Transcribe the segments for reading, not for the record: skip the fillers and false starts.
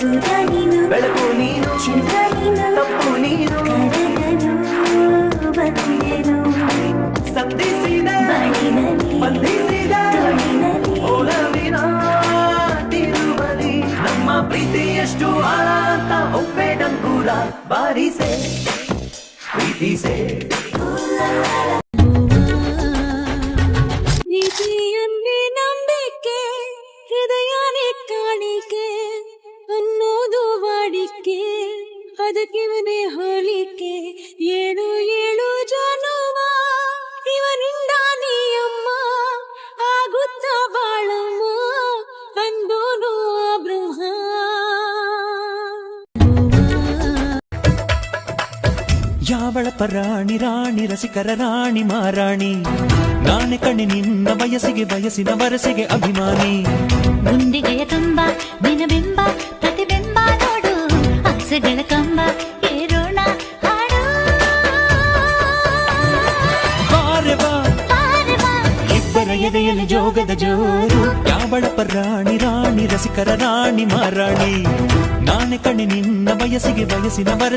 ಬೆಳಕು ನೀನು ತಪ್ಪು ನೀನು ಸಂಧಿಸಿದೆ ಬಂಧಿಸಿದೆ ಓಲವಿನ ತಿರುಮಲಿ ನಮ್ಮ ಪ್ರೀತಿ ಎಷ್ಟು ಆಳ ಅಂತ ಒಪ್ಪೆ ಡಂಗೂರ ಬಾರಿಸೆ ಪ್ರೀತಿಸೆ ನೀತಿಯನ್ನೇ ನಂಬಿಕೆ ಹೃದಯನೇ ಕಾಣಿಕೆ ಅನ್ನೋದು ವಾಡಿಕೆ ಅದಕ್ಕಿವನೇ ಹೋಲಿಕೆ ಏಳು ಏಳು ಜನುಮ ಇವನಿಂದ ನೀಯಮ್ಮ ಆಗುತ್ತ ಬಾಳಮ್ಮ ಅಂದೋನು ಬ್ರಹ್ಮ ಯಾವಳ ಪರಾಣಿ ರಾಣಿ ರಸಿಕರ ರಾಣಿ ಮಾರಾಣಿ ನಾನೆ ಕಣ್ಣಿ ನಿನ್ನ ಬಯಸಿಗೆ ಬಯಸಿನ ವರಸೆಗೆ ಅಭಿಮಾನಿ ಗುಂಡಿಗೆಯ ತುಂಬ ದಿನಬಿಂಬ ಪ್ರತಿಬಿಂಬ ನೋಡು ಅಕ್ಸೆಗಳ ಕಂಬ ಏರೋಣ ಹಾಡು ಇಬ್ಬರ ಎದೆಯಲ್ಲಿ ಜೋಗದ ಜೋರು ಯಾವಳ ಪರಾಣಿ ರಾಣಿ ರಸಿಕರ ರಾಣಿ ಮಾರಾಣಿ ನಾನೆ ಕಣ್ಣಿ ನಿನ್ನ ಬಯಸಿಗೆ ಬಯಸಿನ ವರ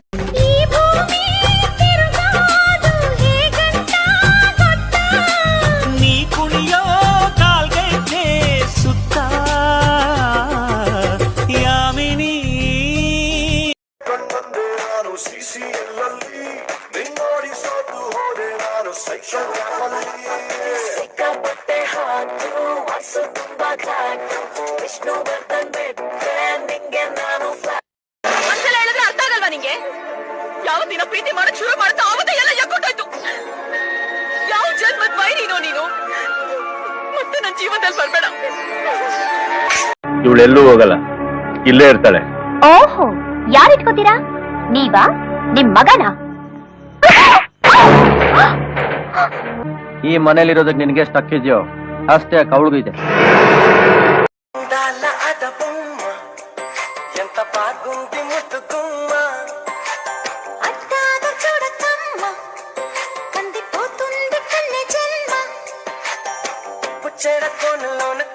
ಒಂದ್ಸಲ ಹೇಳಿದ್ರೆ ಅರ್ಥ ಆಗಲ್ವಾ ನಿಂಗೆ? ಯಾವ ದಿನ ಪ್ರೀತಿ ಮಾಡಕ್ ಶುರು ಮಾಡ್ತಾ ಆವತ್ತೇ ಎಲ್ಲ ಎಕ್ಕೊಟ್ಟಾಯ್ತು. ಯಾವ ಜನ್ಮದ್ ವೈರಿನೋ ನೀನು, ಮತ್ತೆ ನನ್ನ ಜೀವನದಲ್ಲಿ ಬರ್ಬೇಡ. ಇವಳೆಲ್ಲೂ ಹೋಗಲ್ಲ, ಇಲ್ಲೇ ಇರ್ತಾಳೆ. ಓಹೋ, ಯಾರು ಇಟ್ಕೋತೀರಾ? ನೀವಾ ನಿಮ್ ಮಗನ? ಈ ಮನೇಲಿರೋದಕ್ಕೆ ನಿನಗೆ ಎಷ್ಟು ಹಕ್ಕಿದ್ಯೋ ಅಷ್ಟೇ ಅವಳಿಗೂ ಇದೆ.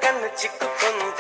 కన్ను చిక్కుకుంది